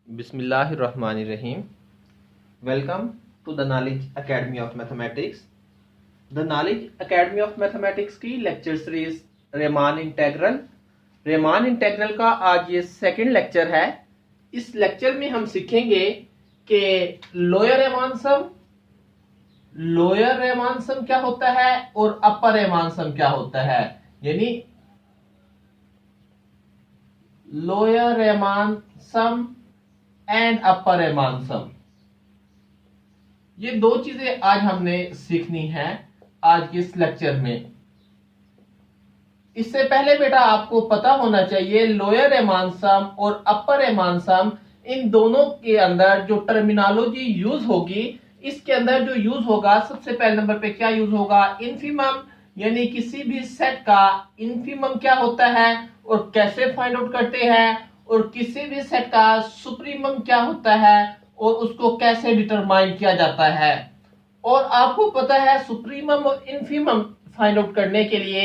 बिस्मिल्लाहिर्रहमानिर्रहीम। Welcome to the Knowledge Academy of Mathematics. The Knowledge Academy of Mathematics की lecture series Riemann integral का आज ये second lecture है। इस लेक्चर में हम सीखेंगे कि लोअर रेमान सम क्या होता है और अपर रेमान सम क्या होता है, यानी lower Riemann some and upper Riemann सम। ये दो चीजें आज हमने सीखनी है आज के इस लेक्चर में। इससे पहले बेटा आपको पता होना चाहिए लोअर रेमान सम और अपर रेमान सम, इन दोनों के अंदर जो टर्मिनोलॉजी यूज होगी, इसके अंदर जो यूज होगा, सबसे पहले नंबर पे क्या यूज होगा, इनफीमम, यानी किसी भी सेट का इनफीमम क्या होता है और कैसे फाइंड आउट करते हैं, और किसी भी सेट का सुप्रीमम क्या होता है और उसको कैसे डिटरमाइन किया जाता है। और आपको पता है सुप्रीमम और इनफीमम फाइंड आउट करने के लिए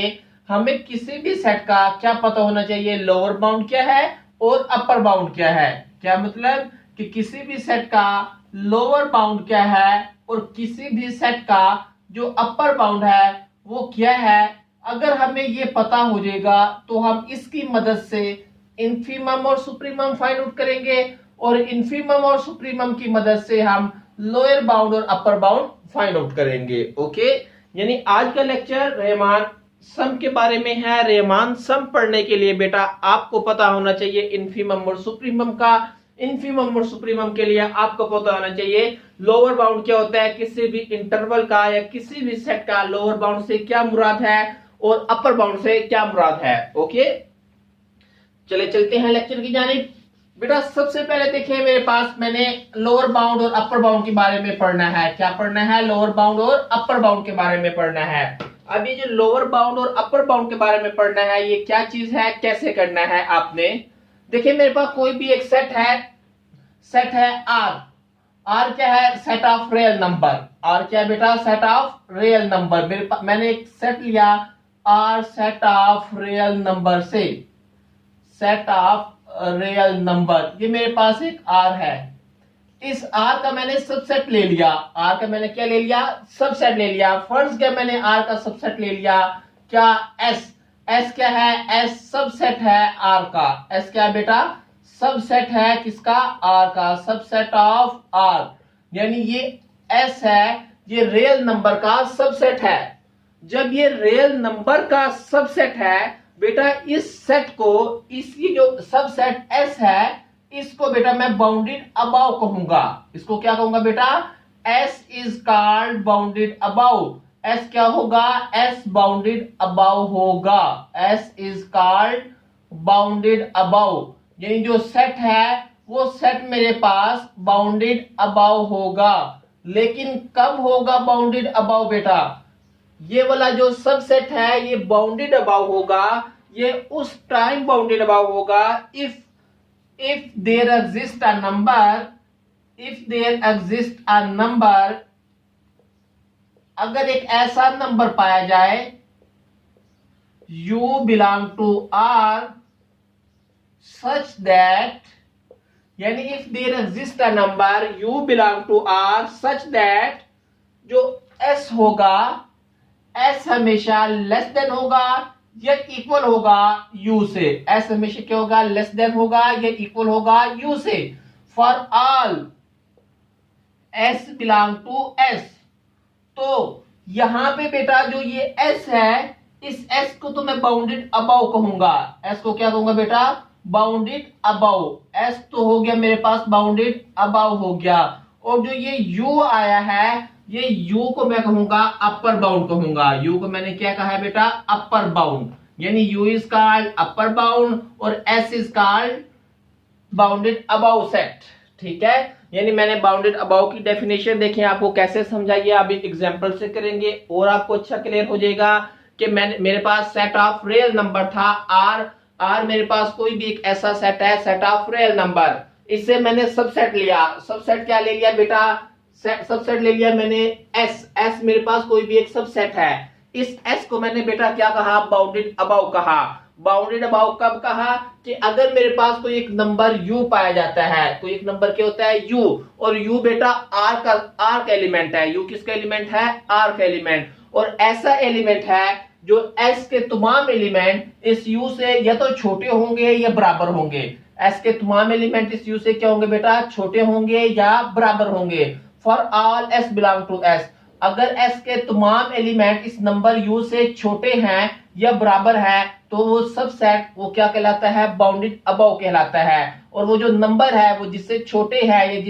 हमें किसी भी सेट का क्या पता होना चाहिए, लोअर बाउंड क्या है और अपर बाउंड क्या है। क्या मतलब कि किसी भी सेट का लोअर बाउंड क्या है और किसी भी सेट का जो अपर बाउंड है वो क्या है। अगर हमें ये पता हो जाएगा तो हम इसकी मदद से इनफीमम और सुप्रीमम फाइंड आउट करेंगे, और इनफीमम और सुप्रीमम की मदद से हम लोअर बाउंड और अपर बाउंड फाइंड आउट करेंगे। ओके, यानी आज का लेक्चर रेमान सम के बारे में है। रेमान सम पढ़ने के लिए बेटा आपको पता होना चाहिए इनफीमम और सुप्रीमम का। इनफीमम और सुप्रीमम के लिए आपको पता होना चाहिए लोअर बाउंड क्या होता है किसी भी इंटरवल का या किसी भी सेट का, लोअर बाउंड से क्या मुराद है और अपर बाउंड से क्या मुराद है। ओके, चले चलते हैं लेक्चर की जानिब। बेटा सबसे पहले देखिए मेरे पास मैंने लोअर बाउंड और अपर बाउंड के बारे में पढ़ना है। क्या पढ़ना है? लोअर बाउंड और अपर बाउंड के बारे में पढ़ना है। अब ये जो लोअर बाउंड और अपर बाउंड के बारे में पढ़ना है, ये क्या चीज है, कैसे करना है आपने। देखिए मेरे पास कोई भी एक सेट है आर। आर क्या है? Set of real number. R क्या है बेटा? Set of real number. मैंने एक सेट लिया R, set of real number से, सेट ऑफ रियल नंबर। ये मेरे पास एक आर है। इस आर का मैंने सबसेट ले लिया। आर का मैंने क्या ले लिया? सबसेट ले लिया। फर्स्ट क्या मैंने आर का सबसेट ले लिया, क्या? एस। एस क्या है? एस सबसेट है आर का। एस क्या है बेटा? सबसेट है किसका? आर का, सबसेट ऑफ आर। यानी ये एस है, ये रियल नंबर का सबसेट है। जब ये रियल नंबर का सबसेट है बेटा, इस सेट को, इसकी जो सबसेट एस है, इसको बेटा मैं बाउंडेड अबाव कहूंगा। इसको क्या कहूंगा बेटा? S is called bounded above. S क्या होगा? एस बाउंडेड अबाव होगा। S is called bounded above, यानी जो सेट है वो सेट मेरे पास बाउंडेड अबाव होगा। लेकिन कब होगा बाउंडेड अबाव बेटा? ये वाला जो सबसेट है ये बाउंडेड अबाव होगा, ये उस टाइम बाउंडेड अबाव होगा if there exists a number, अगर एक ऐसा नंबर पाया जाए u belong to R such that, यानी if there exists a number u belong to R such that जो s होगा, s हमेशा लेस देन होगा या इक्वल होगा u से। s हमेशा क्या होगा? लेस देन होगा या इक्वल होगा u से। For all s belong to s, तो यहां पे बेटा जो ये s है, इस s को तो मैं बाउंडेड अबाव कहूंगा। s को क्या कहूंगा बेटा? Bounded above. s तो हो गया मेरे पास बाउंडेड अबाव हो गया। और जो ये u आया है, ये u को मैं कहूंगा अपर बाउंड कहूंगा। u को मैंने क्या कहा है बेटा? Upper bound. यानी u is called upper bound और s is called bounded above set. ठीक है, यानी मैंने बाउंडेड अबाव की डेफिनेशन देखी, आपको कैसे समझाइए, अभी एग्जांपल से करेंगे और आपको अच्छा क्लियर हो जाएगा कि मेरे पास सेट ऑफ रियल नंबर था आर। आर मेरे पास कोई भी एक ऐसा सेट है, सेट ऑफ रियल नंबर। इससे मैंने सबसेट लिया। सबसेट क्या ले लिया बेटा? सबसेट ले लिया मैंने एस। एस मेरे पास कोई भी एक सबसेट है। इस एस को मैंने बेटा क्या कहा? बाउंडेड अबाव कहा। बाउंडेड अबाउ कब कहा कि अगर मेरे पास कोई एक नंबर u पाया जाता है, कोई एक नंबर क्या होता है u, और u बेटा r का एलिमेंट है। u किसका एलिमेंट है? r का एलिमेंट। और ऐसा एलिमेंट है जो s के तमाम एलिमेंट इस u से या तो छोटे होंगे या बराबर होंगे। s के तमाम एलिमेंट इस u से क्या होंगे बेटा? छोटे होंगे या बराबर होंगे। For all s belong to s, अगर s के तमाम एलिमेंट इस नंबर u से छोटे हैं या बराबर है तो वो सबसेट वो क्या कहलाता है? बाउंडेड अबव कहलाता है। और वो जो नंबर है वो जिससे छोटे है या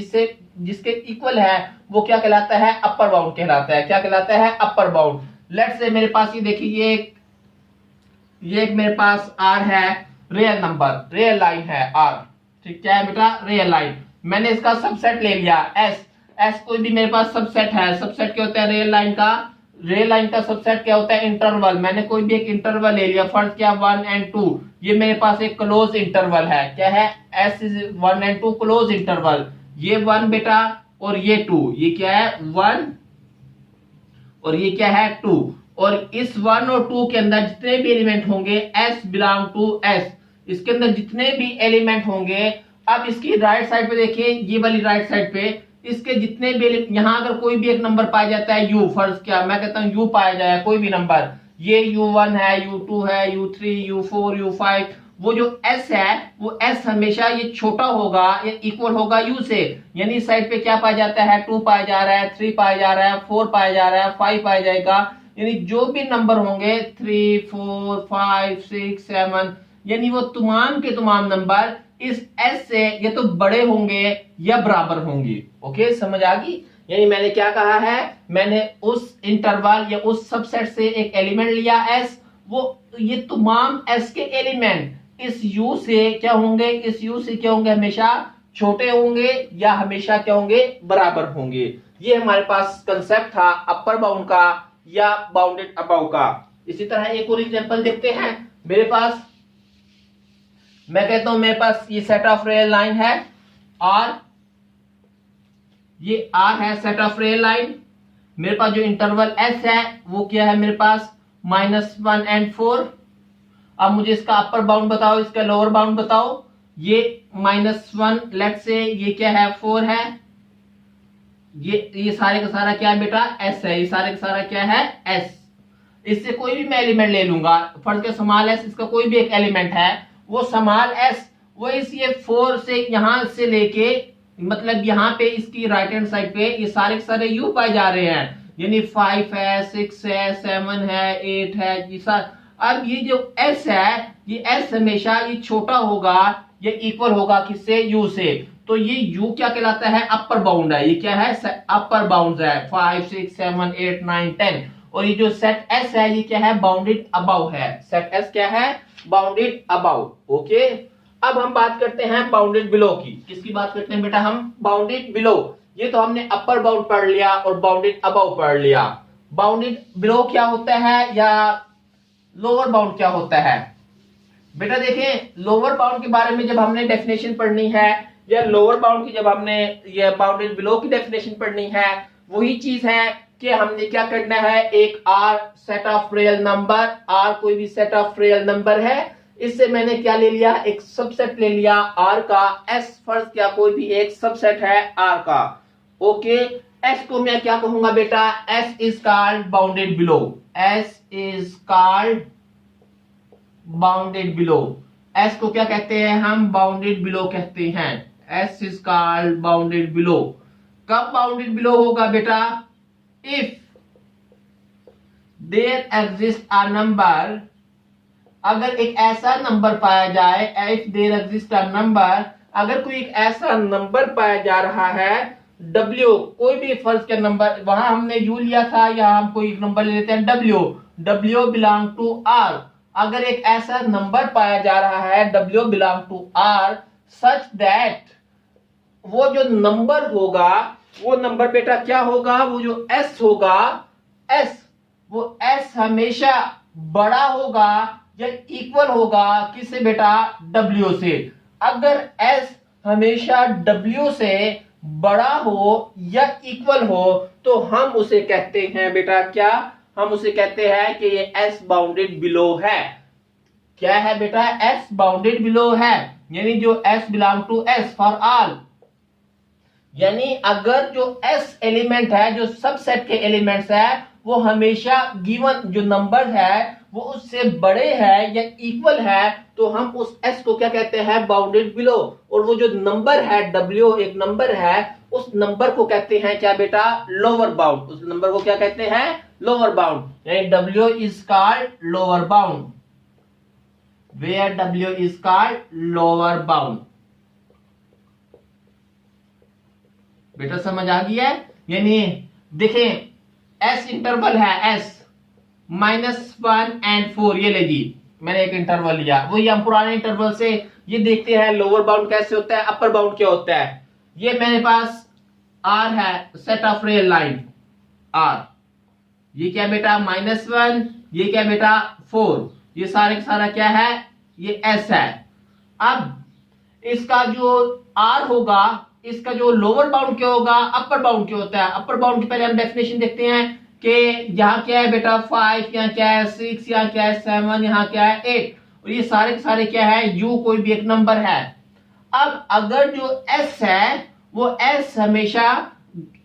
जिसके इक्वल है वो क्या कहलाता है? अपर बाउंड कहलाता है। क्या कहलाता है? Upper bound. लेट्स से मेरे पास ये देखिए ये एक मेरे पास r है, रियल नंबर, रियल लाइन है r, ठीक है बेटा? Real line. मैंने इसका सबसेट ले लिया s कोई भी मेरे पास सबसेट है। सबसेट क्या होता है रियल लाइन का? रियल लाइन का सबसेट क्या होता है? इंटरवल। मैंने कोई भी एक इंटरवल ले लिया, फर्स्ट क्या 1 और 2, ये मेरे पास एक क्लोज इंटरवल है। क्या है? s इज 1 और 2 क्लोज इंटरवल। ये 1 बेटा और ये 2, ये क्या है? 1 और ये क्या है? 2। और इस 1 और 2 के अंदर जितने भी एलिमेंट होंगे s बिलोंग टू s, इसके अंदर जितने भी एलिमेंट होंगे, अब इसकी राइट साइड पे देखिए, ये वाली राइट साइड पे इसके जितने भी यहां अगर कोई भी एक नंबर पाया जाता है u, फर्ज क्या मैं कहता हूं u पाया जाए कोई भी नंबर, ये u1 है, u2 है, u3, u4, u5, वो जो s है वो s हमेशा ये छोटा होगा या इक्वल होगा u से। यानी इस साइड पे क्या पाया जाता है? 2 पाया जा रहा है, 3 पाया जा रहा है, 4 पाया जा रहा है, 5 पाया जाएगा। यानी जो भी नंबर होंगे 3, 4, 5, 6, 7, यानी वो तमाम के तमाम नंबर इस s से या तो बड़े होंगे या बराबर होंगे। ओके, समझ आ गई? यानी मैंने क्या कहा है? मैंने उस इंटरवल या उस सबसेट से एक एलिमेंट लिया s, वो ये तमाम s के एलिमेंट इस u से क्या होंगे? इस u से क्या होंगे? हमेशा छोटे होंगे या हमेशा क्या होंगे? बराबर होंगे। ये हमारे पास कंसेप्ट था अपर बाउंड का या बाउंडेड अबव का। इसी तरह एक और एग्जांपल देखते हैं। मेरे पास मैं कहता हूं मेरे पास ये सेट ऑफ रियल लाइन है और ये r है सेट ऑफ रियल लाइन। मेरे पास जो इंटरवल s है वो क्या है? मेरे पास -1 और 4। अब मुझे इसका अपर बाउंड बताओ, इसका लोअर बाउंड बताओ। ये -1 लेट से ये क्या है? 4 है। ये सारे का सारा क्या है बेटा? s है। ये सारे का सारा क्या है? s। इससे कोई भी मैं एलिमेंट ले लूंगा, फर्ज के स्मॉल s, इसका कोई भी एक एलिमेंट है, वो स्मॉल s वो इस ये 4 से यहां से लेके मतलब यहाँ पे इसकी राइट हैंड साइड पे ये सारे के सारे u पाए जा रहे हैं। यानी 5 है, 6 है, 7 है, 8 है, ये सारे। अब ये जो s है ये s हमेशा ये छोटा होगा या इक्वल होगा किससे? u से। तो ये u क्या कहलाता है? अपर बाउंड है। ये क्या है? अपर बाउंड है। 5, 6, 7, 8, 9, 10। और ये जो सेट s है ये क्या है? बाउंडेड अबव है। सेट s क्या है? Bounded above. ओके, अब हम बात करते हैं बाउंडेड बिलो की। किसकी बात करते हैं बेटा हम? Bounded below. ये तो हमने अपर बाउंड पढ़ लिया और बाउंडेड अबव पढ़ लिया। बाउंडेड बिलो क्या होता है या लोअर बाउंड क्या होता है? बेटा देखें, लोअर बाउंड के बारे में जब हमने डेफिनेशन पढ़नी है या लोअर बाउंड की जब हमने ये बाउंडेड बिलो की डेफिनेशन पढ़नी है, वही चीज है कि हमने क्या करना है? एक r set of real number, r कोई भी सेट ऑफ रियल नंबर है, इससे मैंने क्या ले लिया? एक सबसेट ले लिया r का। s फर्ज क्या कोई भी एक सबसेट है r का। ओके, s को मैं क्या कहूंगा बेटा? s is called bounded below. s is called bounded below. s को क्या कहते हैं हम? बाउंडेड बिलो कहते हैं। s is called bounded below. कब बाउंडेड बिलो होगा बेटा? If there exist a number, अगर एक ऐसा नंबर पाया जाए, if there exist a number, अगर कोई एक ऐसा नंबर पाया जा रहा है w, कोई भी फर्ज का नंबर, वहां हमने u लिया था, यहाँ हम कोई नंबर ले लेते हैं w बिलोंग टू r। अगर एक ऐसा नंबर पाया जा रहा है w belong to r such that, वो जो नंबर होगा वो नंबर बेटा क्या होगा? वो जो s होगा s, वो s हमेशा बड़ा होगा या इक्वल होगा किससे बेटा? w से। अगर s हमेशा w से बड़ा हो या इक्वल हो तो हम उसे कहते हैं बेटा क्या? हम उसे कहते हैं कि ये s बाउंडेड बिलो है। क्या है बेटा, S बाउंडेड बिलो है, यानी जो S belong to S for all, यानी अगर जो S एलिमेंट है, जो सबसेट के एलिमेंट्स है, वो हमेशा गिवन जो नंबर है वो उससे बड़े है या इक्वल है, तो हम उस S को क्या कहते हैं, बाउंडेड बिलो। और वो जो नंबर है W, एक नंबर है, उस नंबर को कहते हैं क्या बेटा, लोअर बाउंड। उस नंबर को क्या कहते हैं, लोअर बाउंड, यानी W is called lower bound, where W is called lower bound. बेटा समझ आ गया है, यानी देखें S इंटरवल है, S -1 and 4, ये ले जी, मैंने एक इंटरवल लिया, वही हम पुराने इंटरवल से ये देखते हैं लोअर बाउंड कैसे होता है, अपर बाउंड क्या होता है। ये मेरे पास R है, set of real line R, ये क्या बेटा -1, ये क्या बेटा 4, ये सारे का सारा क्या है, ये S है। अब इसका जो R होगा, इसका जो लोअर बाउंड क्या होगा, अपर बाउंड क्या होता है। अपर बाउंड की पहले हम डेफिनेशन देखते हैं कि यहाँ क्या है बेटा 5, यहाँ क्या है 6, यहाँ क्या है 7, यहाँ क्या है 8, और ये सारे के सारे क्या है, U कोई भी एक नंबर है। अब अगर जो S है, वो S हमेशा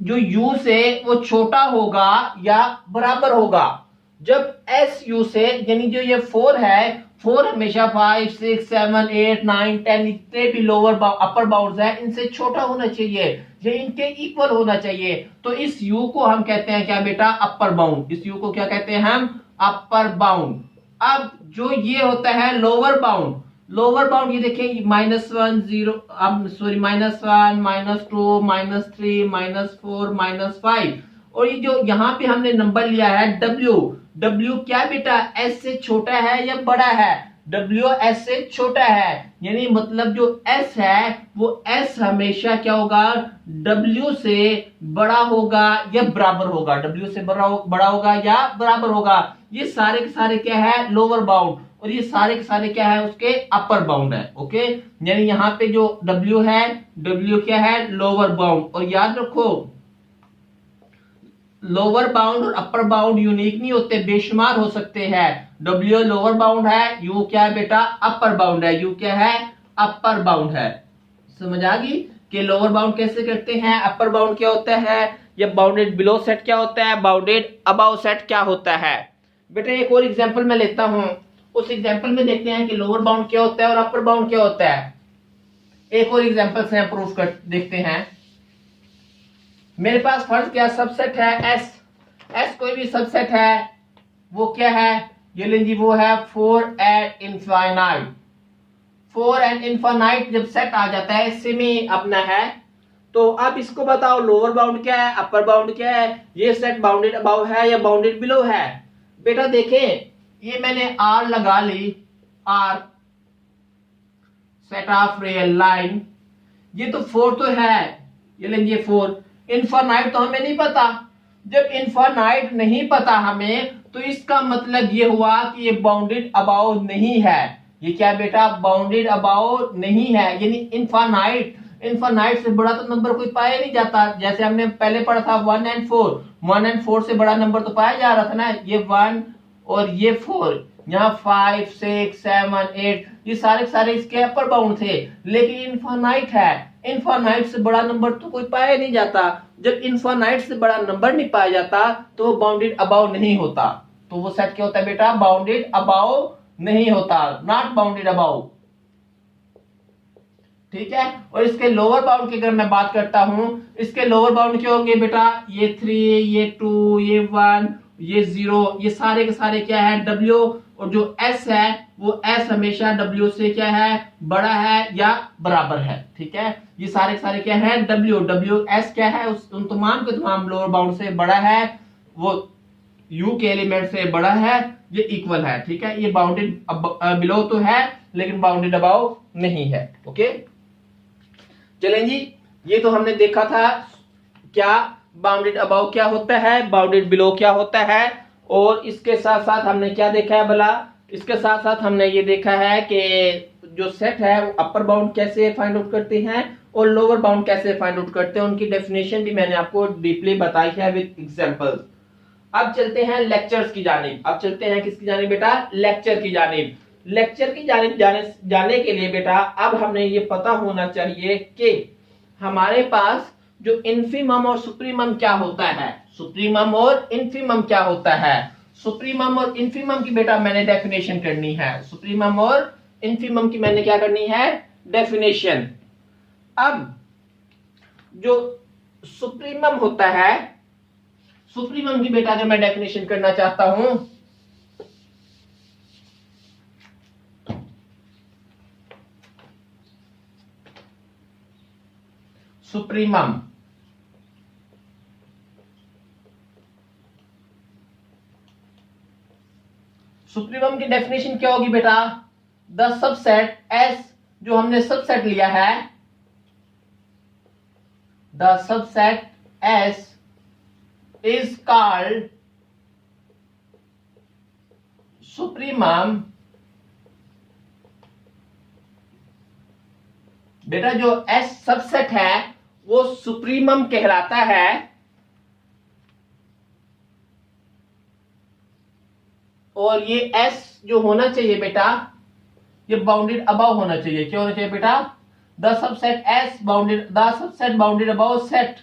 जो U से वो छोटा होगा या बराबर होगा। जब S U से, यानी जो ये 4 है, 4 हमेशा 5, 6, 7, 8, 9, 10 इतने भी लोअर अपर बाउंड्स है, इनसे छोटा होना चाहिए, ये इनके इक्वल होना चाहिए। तो इस U को हम कहते हैं क्या बेटा, अपर बाउंड। इस U को क्या कहते हैं हम, अपर बाउंड। अब जो ये होता है लोअर बाउंड, लोअर बाउंड ये देखें -1, 0, अब सॉरी -1, -2, -3, -4, -5, और ये जो यहाँ पे हमने नंबर लिया है W क्या बेटा, S से छोटा है या बड़ा है, W S से छोटा है, यानी मतलब जो S है वो S हमेशा क्या होगा, W से बड़ा होगा या बराबर होगा, W से बड़ा होगा या बराबर होगा। ये सारे के सारे क्या है, लोअर बाउंड, और ये सारे के सारे क्या है, उसके अपर बाउंड है। ओके, यानी यहाँ पे जो W है, W क्या है, लोअर बाउंड। और याद रखो लोअर बाउंड और अपर बाउंड यूनिक नहीं होते, बेशुमार हो सकते हैं। W लोअर बाउंड है, U क्या है बेटा, अपर बाउंड है, U क्या है, अपर बाउंड है। समझ आ गई कि लोअर बाउंड कैसे करते हैं, अपर बाउंड क्या होता है, या बाउंडेड बिलो सेट क्या होता है, बाउंडेड अबाउ सेट क्या होता है। बेटा एक और एग्जांपल मैं लेता हूं, उस एग्जांपल में देखते हैं कि लोअर बाउंड क्या होता है और अपर बाउंड क्या होता है। एक और एग्जांपल से प्रूफ कर देखते हैं। मेरे पास फर्ज क्या सबसेट है S कोई भी सबसेट है, वो क्या है, ये लेंगे वो है 4 and infinite। 4 and infinite जब सेट आ जाता है, सेमी अपना है, तो अब इसको बताओ लोअर बाउंड क्या है, अपर बाउंड क्या है, ये सेट बाउंडेड अबाव है या बाउंडेड बिलो है। बेटा देखें, ये मैंने R लगा ली, R set of real line, ये तो 4 तो है, ये लेंगे 4। इनफाइनाइट तो हमें नहीं पता, जब इनफाइनाइट नहीं पता हमें, तो इसका मतलब ये हुआ कि ये बाउंडेड अबाउ नहीं है। ये क्या बेटा, बाउंडेड अबाउ नहीं है, यानी इनफाइनाइट से बड़ा तो नंबर कोई पाया नहीं जाता। जैसे हमने पहले पढ़ा था 1 and 4, 1 and 4 से बड़ा नंबर तो पाया जा रहा था ना, ये 1 और ये 4, यहाँ 5, 6, 7, 8, ये सारे इसके अपर बाउंड थे। लेकिन इनफाइनाइट है, इनफाइनाइट से बड़ा नंबर तो कोई पाया नहीं जाता। जब इनफाइनाइट से बड़ा नंबर नहीं पाया जाता तो वो बाउंडेड अबाउ नहीं होता, तो वो सेट क्या होता है बेटा, बाउंडेड अबाउ नहीं होता, नॉट बाउंडेड अबाउ। ठीक है, और इसके लोअर बाउंड की अगर मैं बात करता हूं, इसके लोअर बाउंड क्या होंगे बेटा, ये 3, ये 2, ये 1, ये 0, ये सारे के सारे क्या है, W, और जो S है वो S हमेशा W से क्या है, बड़ा है या बराबर है। ठीक है, ये सारे के सारे क्या है, W S क्या है, उन तमाम के तमाम लोअर बाउंड से बड़ा है, वो U के एलिमेंट से बड़ा है, ये इक्वल है। ठीक है, ये बाउंडेड बिलो तो है लेकिन बाउंडेड अबाउ नहीं है। ओके, चलें जी, ये तो हमने देखा था क्या बाउंडेड अबाउ क्या होता है, बाउंडेड बिलो क्या होता है, और इसके साथ साथ हमने क्या देखा है भला, इसके साथ साथ हमने ये देखा है कि जो सेट है वो अपर बाउंड कैसे फाइंड आउट करते हैं और लोअर बाउंड कैसे फाइंड आउट करते हैं, उनकी डेफिनेशन भी मैंने आपको डीपली बताई है विद एग्जांपल्स। अब चलते हैं लेक्चर्स की जानिब, अब चलते हैं किसकी जानिब बेटा, लेक्चर की जानिब। लेक्चर की जाने के लिए बेटा अब हमने ये पता होना चाहिए कि हमारे पास जो इन्फीमम और सुप्रीमम क्या होता है, सुप्रीमम और इन्फीमम क्या होता है। सुप्रीमम और इन्फीमम की बेटा मैंने डेफिनेशन करनी है, सुप्रीमम और इन्फीमम की मैंने क्या करनी है, डेफिनेशन। अब जो सुप्रीमम होता है, सुप्रीमम की बेटा अगर मैं डेफिनेशन करना चाहता हूं, सुप्रीमम सुप्रीमम की डेफिनेशन क्या होगी बेटा, द सबसेट एस, जो हमने सबसेट लिया है, the subset S is called supremum. बेटा जो एस सबसेट है वो सुप्रीमम कहलाता है, और ये एस जो होना चाहिए बेटा ये बाउंडेड अबव होना चाहिए। क्या होना चाहिए बेटा, the subset S bounded, the subset bounded above set,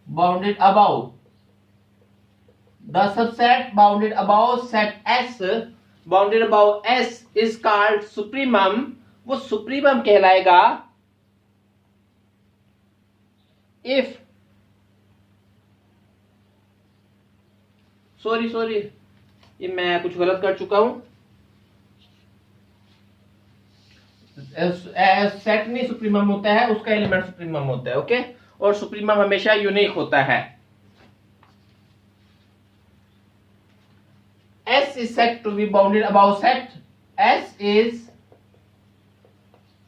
bounded above, the subset bounded above set S, bounded above S is called supremum. वो सुप्रीमम कहलाएगा इफ, सॉरी ये मैं कुछ गलत कर चुका हूं, सेट नहीं सुप्रीमम होता है, उसका एलिमेंट सुप्रीमम होता है। ओके, और सुप्रीमम हमेशा यूनिक होता है। S is said to be bounded above set, S is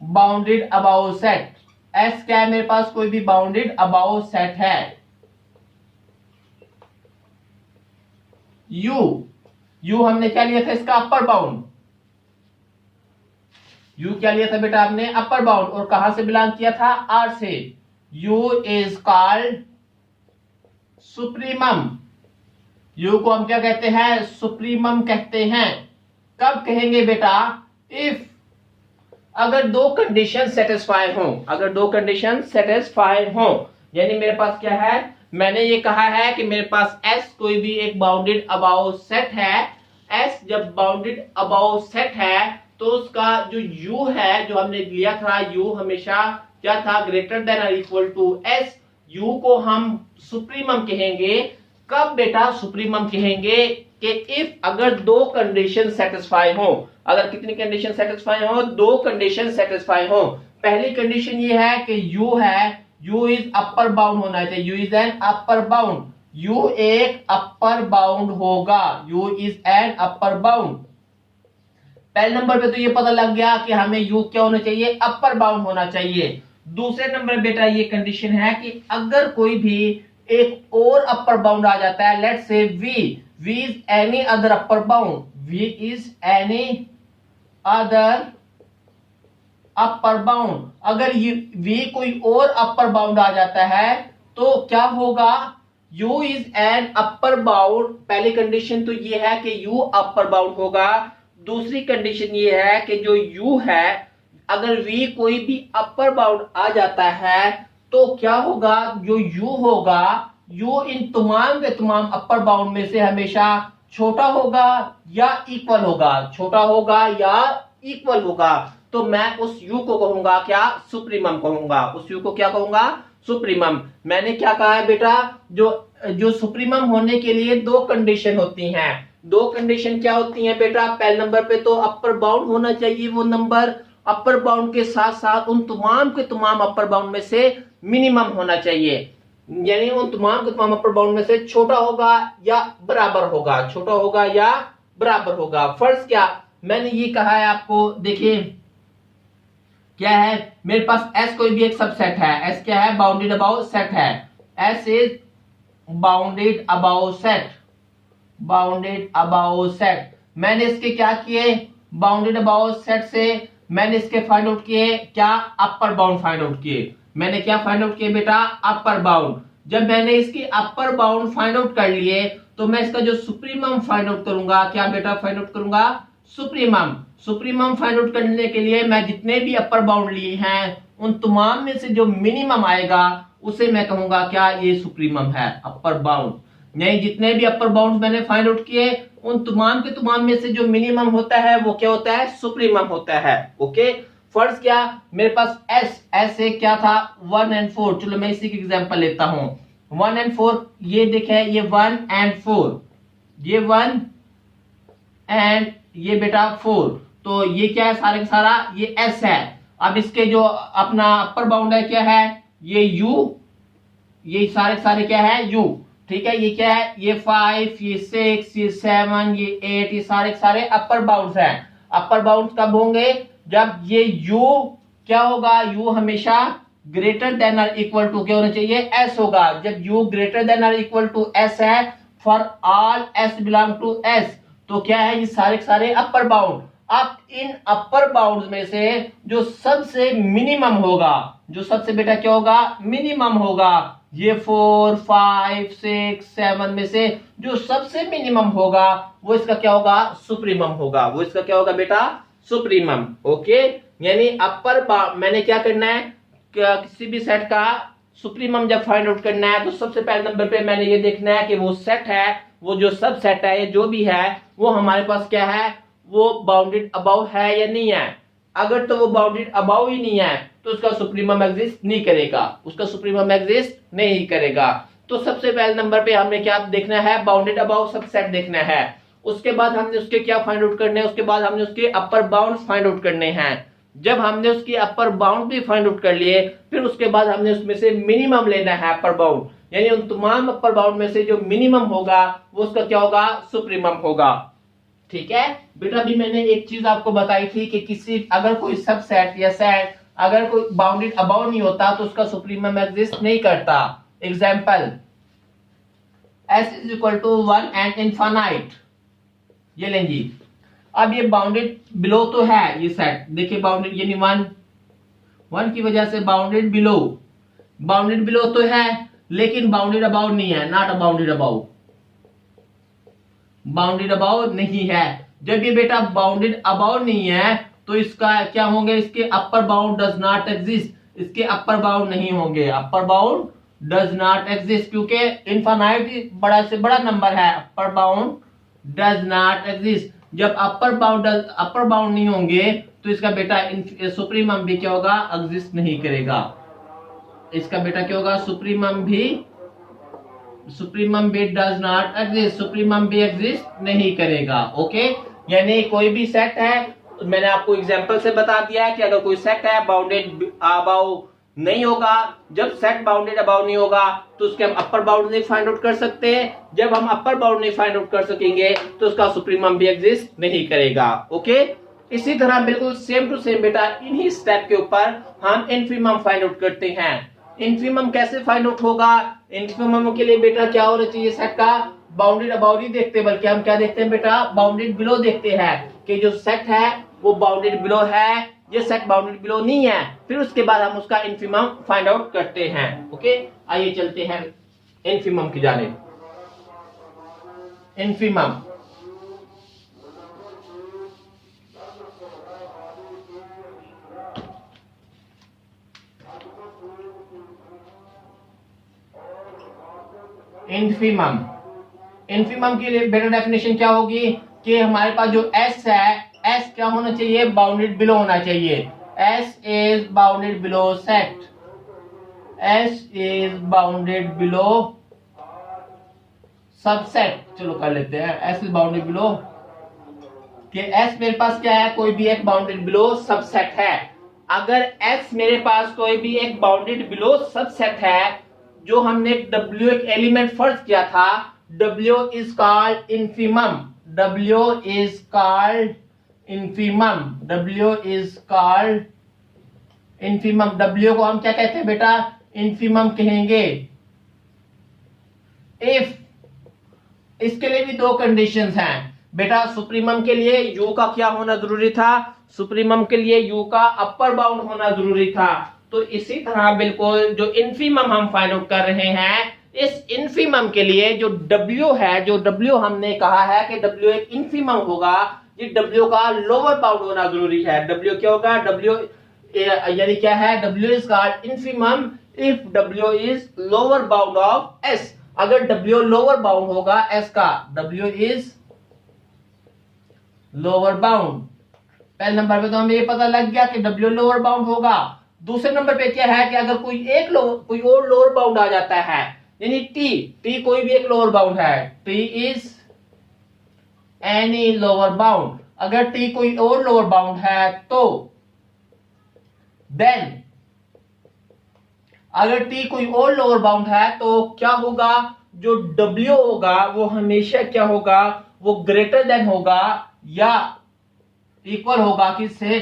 bounded above set, S क्या है मेरे पास, कोई भी बाउंडेड अबाउ सेट है। यू हमने क्या लिया था, इसका अपर बाउंड, यू क्या लिया था बेटा आपने, अपर बाउंड, और कहां से बिलोंग किया था, आर से। You is called supremum, you को हम क्या कहते हैं, सुप्रीमम कहते हैं। कब कहेंगे बेटा, इफ, अगर दो कंडीशन सेटिस्फाई हो, अगर दो कंडीशन सेटिस्फाई हो, यानी मेरे पास क्या है, मैंने ये कहा है कि मेरे पास S कोई भी एक बाउंडेड अबाउ सेट है, S जब बाउंडेड अबाउ सेट है तो उसका जो U है, जो हमने लिया था, U हमेशा क्या था, ग्रेटर देन और इक्वल टू S, U को हम सुप्रीमम कहेंगे। कब बेटा सुप्रीमम कहेंगे, कि इफ, अगर दो कंडीशन सेटिस्फाई हो, अगर कितनी कंडीशन सेटिस्फाई हो, दो कंडीशन सेटिस्फाई हो। पहली कंडीशन ये है कि यू है, यू इज अपर बाउंड होना चाहिए, you is an upper bound, you एक अपर बाउंड होगा, you is an upper bound. पहले नंबर पे तो ये पता लग गया कि हमें यू क्या होना चाहिए, अपर बाउंड होना चाहिए। दूसरे नंबर बेटा ये कंडीशन है कि अगर कोई भी एक और अपर बाउंड आ जाता है, let's say V is any other upper bound, V is any other upper bound, अगर ये V कोई और अपर बाउंड आ जाता है तो क्या होगा, U is an upper bound। पहली कंडीशन तो ये है कि U अपर बाउंड होगा। दूसरी कंडीशन ये है कि जो U है, अगर V कोई भी अपर बाउंड आ जाता है तो क्या होगा, जो U होगा, U इन तमाम के तमाम अपर बाउंड में से हमेशा छोटा होगा या इक्वल होगा, छोटा होगा या इक्वल होगा। तो मैं उस U को कहूंगा क्या, सुप्रीमम कहूंगा, उस U को क्या कहूंगा, सुप्रीमम। मैंने क्या कहा है बेटा, जो सुप्रीमम होने के लिए दो कंडीशन होती हैं। दो कंडीशन क्या होती हैं बेटा, पहले नंबर पे तो अपर बाउंड होना चाहिए, वो नंबर अपर बाउंड के साथ साथ उन तमाम के तमाम अपर बाउंड में से मिनिमम होना चाहिए, यानी उन तमाम के तमाम अपर बाउंड में से छोटा होगा या बराबर होगा, छोटा होगा या बराबर होगा। फर्स्ट क्या मैंने ये कहा है आपको, देखिए क्या है, मेरे पास S कोई भी एक सबसेट है, S क्या है, बाउंडेड अबाउ सेट है, S is bounded above set, bounded above set. मैंने इसके क्या किए, बाउंडेड अबाउ सेट से मैंने इसके फाइंड आउट किए क्या, अपर बाउंड फाइंड आउट किए। मैंने क्या फाइंड आउट किए बेटा, अपर बाउंड। जब मैंने इसकी अपर बाउंड फाइंड आउट कर लिए तो मैं इसका जो सुप्रीमम फाइंड आउट करूंगा, क्या बेटा फाइंड आउट करूंगा, सुप्रीमम। सुप्रीमम फाइंड आउट करने के लिए मैं जितने भी अपर बाउंड लिए हैं उन तमाम में से जो मिनिमम आएगा उसे मैं कहूंगा क्या, ये सुप्रीमम है, अपर बाउंड। नहीं, जितने भी अपर बाउंड मैंने फाइंड आउट किए उन तमाम के तमाम में से जो मिनिमम होता है वो क्या होता है, सुप्रीमम होता है। ओके, फर्स्ट क्या, मेरे पास एस से क्या था 1 और 4। चलो मैं इसी की एग्जांपल लेता हूं। 1 और 4, ये देखें, ये 1 और 4, ये 1 एंड ये बेटा 4, तो ये क्या है, सारे का सारा ये एस है। अब इसके जो अपना अपर बाउंड है क्या है, ये यू, ये सारे सारे क्या है यू, ठीक है। ये क्या है, ये 5, ये 6, ये 7, ये 8, ये सारे सारे अपर बाउंड्स हैं। अपर बाउंड्स कब होंगे, जब ये u क्या होगा, u हमेशा ग्रेटर देन और इक्वल टू क्या होना चाहिए, s होगा। जब u ग्रेटर देन और इक्वल टू s है, for all s belong to s, तो क्या है, ये सारे सारे अपर बाउंड। अब इन अपर बाउंड में से जो सबसे मिनिमम होगा, जो सबसे बेटा क्या होगा, मिनिमम होगा, ये 4, 5, 6, 7 में से जो सबसे मिनिमम होगा वो इसका क्या होगा, सुप्रीमम होगा। वो इसका क्या होगा बेटा, सुप्रीमम। ओके, यानी अपर मैंने क्या करना है, किसी भी सेट का सुप्रीमम जब फाइंड आउट करना है तो सबसे पहले नंबर पे मैंने ये देखना है कि वो सेट है, वो जो सब सेट है, जो भी है वो हमारे पास क्या है, वो बाउंडेड अबाउ है या नहीं है। अगर तो वो बाउंडेड अबाउ ही नहीं है तो उसका सुप्रीमम एग्जिस्ट नहीं करेगा, उसका सुप्रीमम एग्जिस्ट नहीं करेगा। तो सबसे पहले नंबर पे हमने क्या देखना है, बाउंडेड अबाउ सब सेट देखना है। उसके बाद हमने उसके क्या फाइंड आउट करने हैं, उसके बाद हमने उसके अपर बाउंड फाइंड आउट करने हैं। जब हमने उसके अपर बाउंड भी फाइंड आउट कर लिए, फिर उसके बाद हमने उसमें से मिनिमम लेना है अपर बाउंड, यानी उन तमाम अपर बाउंड में से जो मिनिमम होगा वो उसका क्या होगा, सुप्रीमम होगा। ठीक है बेटा, भी मैंने एक चीज आपको बताई थी कि किसी अगर कोई सब सेट या सेट अगर कोई बाउंडेड अबाउ नहीं होता तो उसका सुप्रीमम एग्जिस्ट नहीं करता। Example, s is equal to 1 and infinite, ये लें जी। अब ये बाउंडेड बिलो तो है, ये सेट देखिए बाउंडेड, यानी 1 की वजह से बाउंडेड बिलो, बाउंडेड बिलो तो है लेकिन बाउंडेड अबाउ नहीं है, not a bounded above, bounded above नहीं है। जब ये बेटा बाउंडेड अबाउ नहीं है तो इसका क्या होंगे, इसके upper bound does not exist, इसके अपर बाउंड नहीं होंगे, upper bound does not exist, क्योंकि इनफाइनाइट बड़ा से बड़ा नंबर है, upper bound does not exist. जब अपर बाउंड नहीं होंगे तो इसका बेटा सुप्रीमम भी क्या होगा, एग्जिस्ट नहीं करेगा। इसका बेटा क्या होगा, सुप्रीमम भी डज नॉट एग्जिस्ट, सुप्रीमम भी एग्जिस्ट नहीं करेगा। ओके, यानी कोई भी सेट है, मैंने आपको एग्जांपल से बता दिया है कि अगर कोई सेट है बाउंडेड अबाउ नहीं होगा, जब सेट बाउंडेड अबाउ नहीं होगा तो उसके हम अपर बाउंड नहीं फाइंड आउट कर सकते। जब हम अपर बाउंड नहीं फाइंड आउट कर सकेंगे तो उसका सुप्रीमम भी एग्जिस्ट नहीं करेगा। ओके, इसी तरह बिल्कुल सेम टू सेम बेटा इन्हीं स्टेप के ऊपर हम इनफीमम फाइंड आउट करते हैं। इनफीमम कैसे फाइंड आउट होगा, इनफीमम के लिए बेटा क्या होना चाहिए, सेट का बाउंडेड अबाउ नहीं देखते बल्कि हम क्या देखते हैं बेटा, बाउंडेड बिलो देखते हैं कि जो सेट है वो बाउंडेड बिलो है, ये सेट बाउंडेड बिलो नहीं है, फिर उसके बाद हम उसका इनफीमम फाइंड आउट करते हैं। ओके, आइए चलते हैं इनफीमम की जानिब। इनफीमम, इनफीमम की बेटर डेफिनेशन क्या होगी कि हमारे पास जो s है, s क्या होना चाहिए, बाउंडेड बिलो होना चाहिए। s is bounded below set, s is bounded below subset. चलो कर लेते हैं, s इज बाउंडेड बिलो कि s मेरे पास क्या है, कोई भी एक बाउंडेड बिलो सबसेट है। अगर s मेरे पास कोई भी एक बाउंडेड बिलो सबसेट है, जो हमने w एक एलिमेंट फर्ज किया था, w is called infimum, w is called infimum, w is called infimum. w को हम क्या कहते हैं बेटा, इनफीमम कहेंगे इफ, इसके लिए भी दो कंडीशंस हैं बेटा। सुप्रीमम के लिए u का क्या होना जरूरी था, सुप्रीमम के लिए u का अपर बाउंड होना जरूरी था। तो इसी तरह बिल्कुल जो इनफीमम हम फाइंड आउट कर रहे हैं, इस इनफीमम के लिए जो w है, जो w हमने कहा है कि w एक इनफीमम होगा, कि W का लोअर बाउंड होना जरूरी है। W क्या होगा? W यानी क्या है? W is called infimum if W is lower bound of S। अगर W लोअर बाउंड होगा S का, W इज लोअर बाउंड। पहले नंबर पे तो हमें ये पता लग गया कि W लोअर बाउंड होगा। दूसरे नंबर पे क्या है कि अगर कोई और लोअर बाउंड आ जाता है, यानी T कोई भी एक लोअर बाउंड है, T is any lower bound. अगर T कोई और लोअर बाउंड है तो देन अगर T कोई और लोअर बाउंड है तो क्या होगा? जो W होगा वो हमेशा क्या होगा? वो ग्रेटर देन होगा या इक्वल होगा किससे?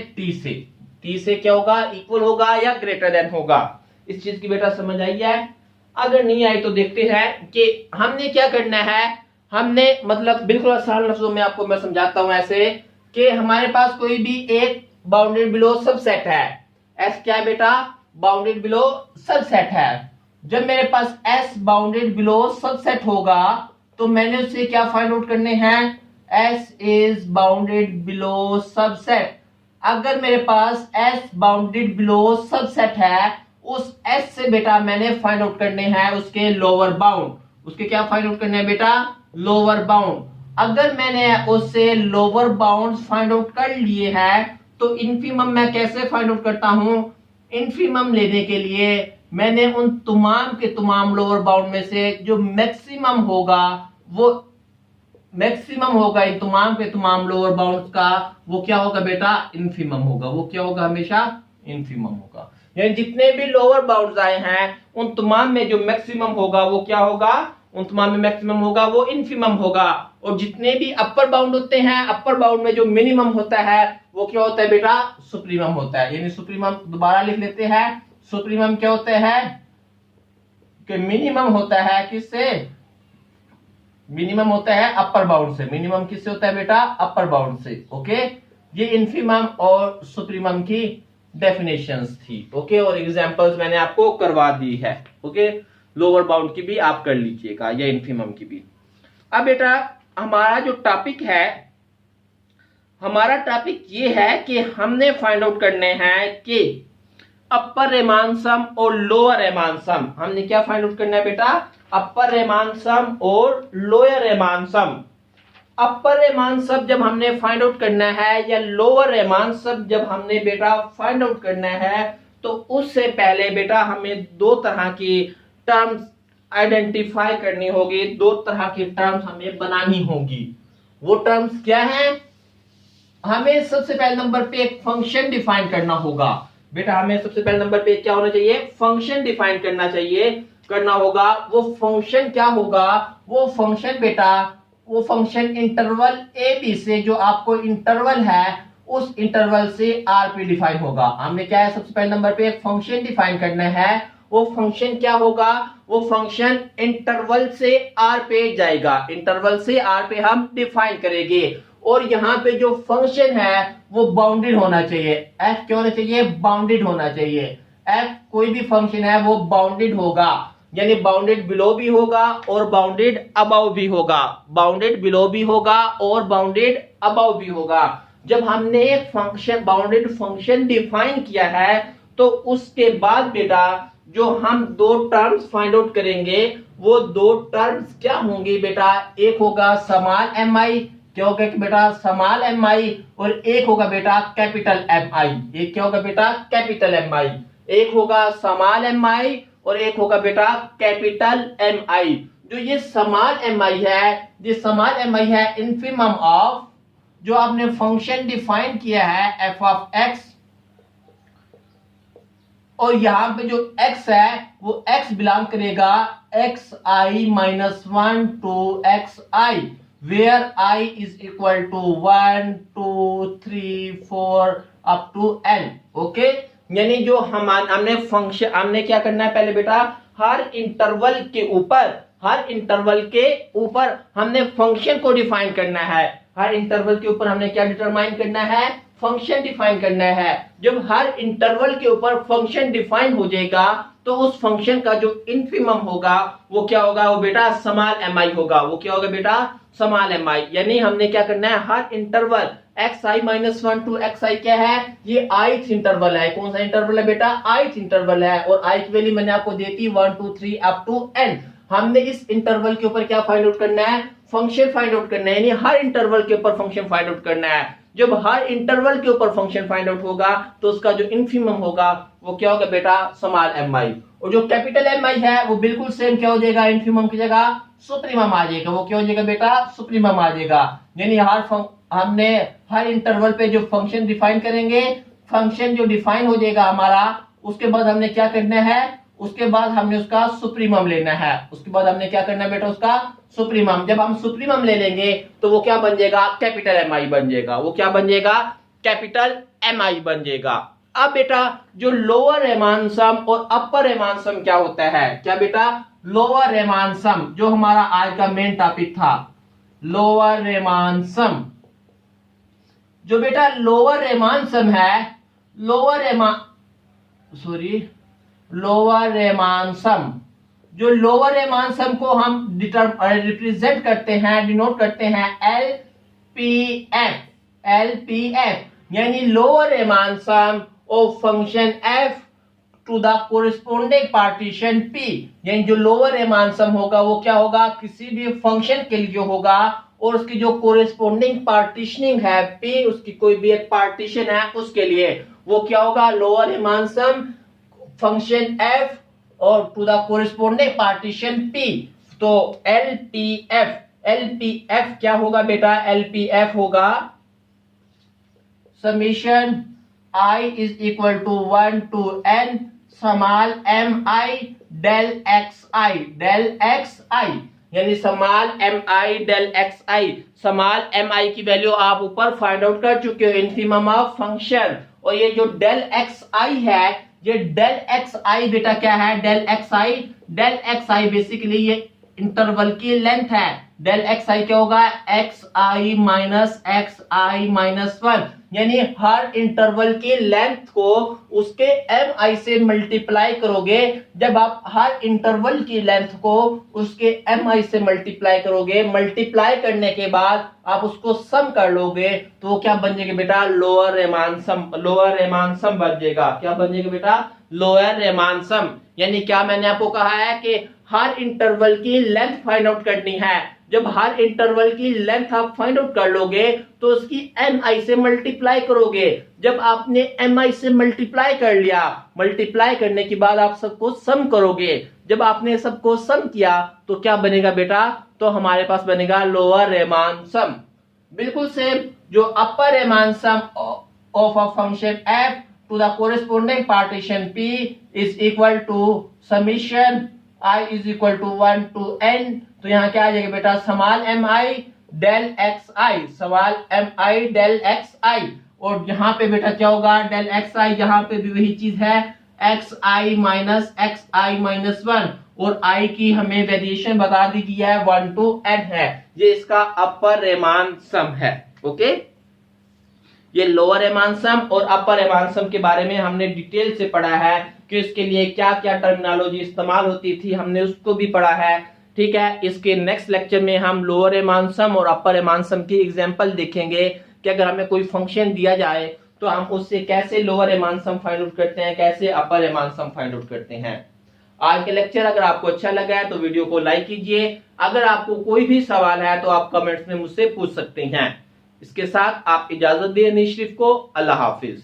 T से क्या होगा? इक्वल होगा या ग्रेटर देन होगा। इस चीज की बेटा समझ आई है? अगर नहीं आई तो देखते हैं कि हमने क्या करना है। हमने मतलब बिल्कुल आसान लफ्जों में आपको मैं समझाता हूं ऐसे कि हमारे पास कोई भी एक बाउंडेड बिलो सबसेट है। S क्या है बेटा? बाउंडेड बिलो सबसेट है। जब मेरे पास S बाउंडेड बिलो सबसेट होगा तो मैंने उससे क्या फाइंड आउट करने हैं? S is bounded below subset. अगर मेरे पास S बाउंडेड बिलो सबसेट है, उस S से बेटा मैंने फाइंड आउट करने हैं उसके लोअर बाउंड। उसके क्या फाइंड आउट करने हैं बेटा? Lower bound. अगर मैंने उससे लोअर बाउंड फाइंड आउट कर लिए हैं तो इन्फीमम मैं कैसे फाइंड आउट करता हूं? इन्फीमम लेने के लिए मैंने उन तमाम के तमाम लोअर बाउंड में से जो मैक्सिमम होगा वो मैक्सिमम होगा इन तमाम के तमाम लोअर बाउंड्स का, वो क्या होगा बेटा? इन्फीमम होगा। वो क्या होगा? हमेशा इन्फीमम होगा। यानी जितने भी लोअर बाउंड्स आए हैं उन तमाम में जो मैक्सिमम होगा वो क्या होगा? उन तमाम में मैक्सिमम होगा वो इन्फीमम होगा। और जितने भी अपर बाउंड होते हैं, अपर बाउंड में जो मिनिमम होता है वो क्या होता है बेटा? सुप्रीमम होता है। यानी सुप्रीमम दोबारा लिख लेते हैं। सुप्रीमम क्या होता है? कि मिनिमम होता है किससे? मिनिमम होता है अपर बाउंड से। मिनिमम किससे होता है बेटा? अपर बाउंड से। ओके, ये इन्फीमम और सुप्रीमम की डेफिनेशंस थी। ओके, और एग्जांपल्स मैंने आपको करवा दी है। ओके, लोअर बाउंड की भी आप कर लीजिएगा या इन्फीमम की भी। अब बेटा हमारा जो टॉपिक है, हमारा टॉपिक ये है कि हमने फाइंड आउट करने हैं कि अपर रेमान सम और लोअर रेमान सम। हमने क्या फाइंड आउट करना है बेटा? अपर रेमान सम और लोअर रेमान सम। अपर रेमान सम जब हमने फाइंड आउट करना है या लोअर रेमान सम जब हमने बेटा फाइंड आउट करना है तो उससे पहले बेटा हमें दो तरह की टर्म्स आइडेंटिफाई करनी होगी। दो तरह की टर्म्स हमें बनानी होगी। वो टर्म्स क्या हैं? हमें सबसे पहले नंबर पे एक फंक्शन डिफाइन करना होगा। बेटा हमें सबसे पहले नंबर पे क्या होना चाहिए? फंक्शन डिफाइन करना होगा। वो फंक्शन क्या होगा? वो फंक्शन बेटा वो फंक्शन इंटरवल ए बी से, जो आपको इंटरवल है उस इंटरवल से आर पे डिफाइन होगा। हमने क्या है? सबसे पहले नंबर पे एक फंक्शन डिफाइन करना है। वो फंक्शन क्या होगा? वो फंक्शन इंटरवल से आर पे जाएगा। इंटरवल से आर पे हम डिफाइन करेंगे। और यहाँ पे जो फंक्शन है वो बाउंडेड होना चाहिए। एफ क्या होना चाहिए? बाउंडेड होना चाहिए। एफ कोई भी फंक्शन है वो बाउंडेड होगा, यानी बाउंडेड बिलो भी होगा और बाउंडेड अबव भी होगा। बाउंडेड बिलो भी होगा और बाउंडेड अबव भी होगा। जब हमने एक फंक्शन बाउंडेड फंक्शन डिफाइन किया है तो उसके बाद बेटा जो हम दो टर्म्स फाइंड आउट करेंगे वो दो टर्म्स क्या होंगी बेटा? एक होगा स्मॉल एम आई। क्या होगा कि बेटा? स्मॉल एम आई। और एक होगा बेटा कैपिटल एम आई। एक क्या होगा बेटा? कैपिटल एम आई। एक होगा स्मॉल एम आई और एक होगा बेटा कैपिटल एम आई। जो ये स्मॉल एम आई है, ये स्मॉल एम आई है इन्फीमम ऑफ जो आपने फंक्शन डिफाइन किया है एफ ऑफ एक्स। और यहां पे जो x है वो x बिलोंग करेगा X I minus 1 to X I, where i is equal to 1 2 3 4 up to n। Okay, यानी जो हमने फंक्शन हमने क्या करना है पहले बेटा? हर इंटरवल के ऊपर हमने फंक्शन को डिफाइन करना है। हर इंटरवल के ऊपर हमने क्या डिटरमाइन करना है? फंक्शन डिफाइन करना है। जब हर इंटरवल के ऊपर फंक्शन डिफाइन हो जाएगा तो उस फंक्शन का जो इन्फीमम होगा वो क्या होगा? वो बेटा स्मॉल एम आई होगा। वो क्या होगा बेटा? स्मॉल एम आई। यानी हमने क्या करना है? हर इंटरवल xi-1 टू xi क्या है, ये ith इंटरवल है। कौन सा इंटरवल है बेटा, ith इंटरवल है। और i की वैल्यू मैंने आपको दी थी 1 2 3 अप टू n। हमने इस इंटरवल के ऊपर क्या फाइंड आउट करना है, फंक्शन फाइंड आउट करना है, यानी हर इंटरवल के ऊपर फंक्शन फाइंड आउट करना है। जब हर इंटरवल के ऊपर फंक्शन फाइंड आउट होगा तो उसका जो इन्फिमम होगा वो क्या होगा बेटा, स्मॉल mi। और जो कैपिटल mi है वो बिल्कुल सेम क्या हो जाएगा, इन्फिमम की जगह सुप्रीमम आ जाएगा। वो क्या हो जाएगा बेटा, सुप्रीमम आ जाएगा। यानी हमने हर इंटरवल पे जो फंक्शन डिफाइन करेंगे, फंक्शन जो डिफाइन हो जाएगा हमारा, उसके बाद हमने क्या करना है, उसके बाद हमने उसका सुप्रीमम लेना है। उसके बाद हमने क्या करना है बेटा, उसका सुप्रीमम। जब हम सुप्रीमम ले लेंगे तो वो क्या बन जाएगा, कैपिटल mi बन जाएगा। वो क्या बन जाएगा, कैपिटल mi बन जाएगा। अब बेटा जो लोअर रेमान सम और अपर रेमान सम क्या होता है, क्या बेटा, लोअर रेमान सम जो हमारा आज का मेन टॉपिक था, लोअर रेमान सम। जो बेटा लोअर रेमान सम है, लोअर रेमान सम, जो लोअर रेमान सम को हम रिप्रेजेंट करते हैं, डिनोट करते हैं LPF, यानी lower Riemann sum of function f to the corresponding partition p। यानी जो लोअर रेमान सम होगा वो क्या होगा, किसी भी फंक्शन के लिए होगा और उसकी जो कोरिस्पोंडिंग पार्टीशनिंग है p, उसकी कोई भी एक पार्टीशन है उसके लिए वो क्या होगा, लोअर रेमान सम फंक्शन f और to the corresponding partition p। तो LPF क्या होगा बेटा, LPF होगा summation I is equal to 1 to n small mi del xi, यानी small mi del xi। Small mi की वैल्यू आप ऊपर फाइंड आउट कर चुके हो, इन्फिमम ऑफ फंक्शन। और ये जो del xi है, ये del xi बेटा क्या है, del xi बेसिकली ये इंटरवल की लेंथ है। del xi क्या होगा, xi माइनस 1, यानी हर इंटरवल की लेंथ को उसके mi से मल्टीप्लाई करोगे। जब आप हर इंटरवल की लेंथ को उसके mi से मल्टीप्लाई करोगे, मल्टीप्लाई करने के बाद आप उसको सम कर लोगे तो वो क्या बन जाएगा बेटा, लोअर रेमान सम बन जाएगा। क्या बन जाएगा बेटा, लोअर रेमान सम। यानी क्या मैंने आपको कहा है कि हर इंटरवल की लेंथ फाइंड आउट करनी है। जब हर इंटरवल की लेंथ आप फाइंड आउट कर लोगे तो उसकी mi से मल्टीप्लाई करोगे। जब आपने mi से मल्टीप्लाई कर लिया, मल्टीप्लाई करने के बाद आप सबको सम करोगे। जब आपने सबको सम किया तो क्या बनेगा बेटा, तो हमारे पास बनेगा लोअर रेमान सम। बिल्कुल सेम जो upper Riemann sum of a function f to the corresponding partition p is equal to summation I is equal to 1 to n। तो यहाँ क्या आ जाएगा बेटा, small mi del xi, small mi del xi। और यहाँ पे बेटा क्या होगा, del xi, यहाँ पे भी वही चीज है, xi माइनस 1। और i की हमें वेरिएशन बता दी गई है 1 to n है। ये इसका अपर रेमान सम है। ओके, ये लोअर रेमान सम और अपर रेमान सम के बारे में हमने डिटेल से पढ़ा है कि इसके लिए क्या क्या टर्मिनोलॉजी इस्तेमाल होती थी, हमने उसको भी पढ़ा है। ठीक है, इसके नेक्स्ट लेक्चर में हम लोअर रेमान सम और अपर रेमान सम की एग्जांपल देखेंगे कि अगर हमें कोई फंक्शन दिया जाए तो हम उससे कैसे lower Riemann sum find out करते हैं, कैसे अपर रेमान सम फाइंड आउट करते हैं। आज के लेक्चर अगर आपको अच्छा लगा है तो वीडियो को लाइक कीजिए। अगर आपको कोई भी सवाल है तो आप कमेंट्स में मुझसे पूछ सकते हैं। इसके साथ आप इजाजत दें निश्रिफ को। अल्लाह हाफिज।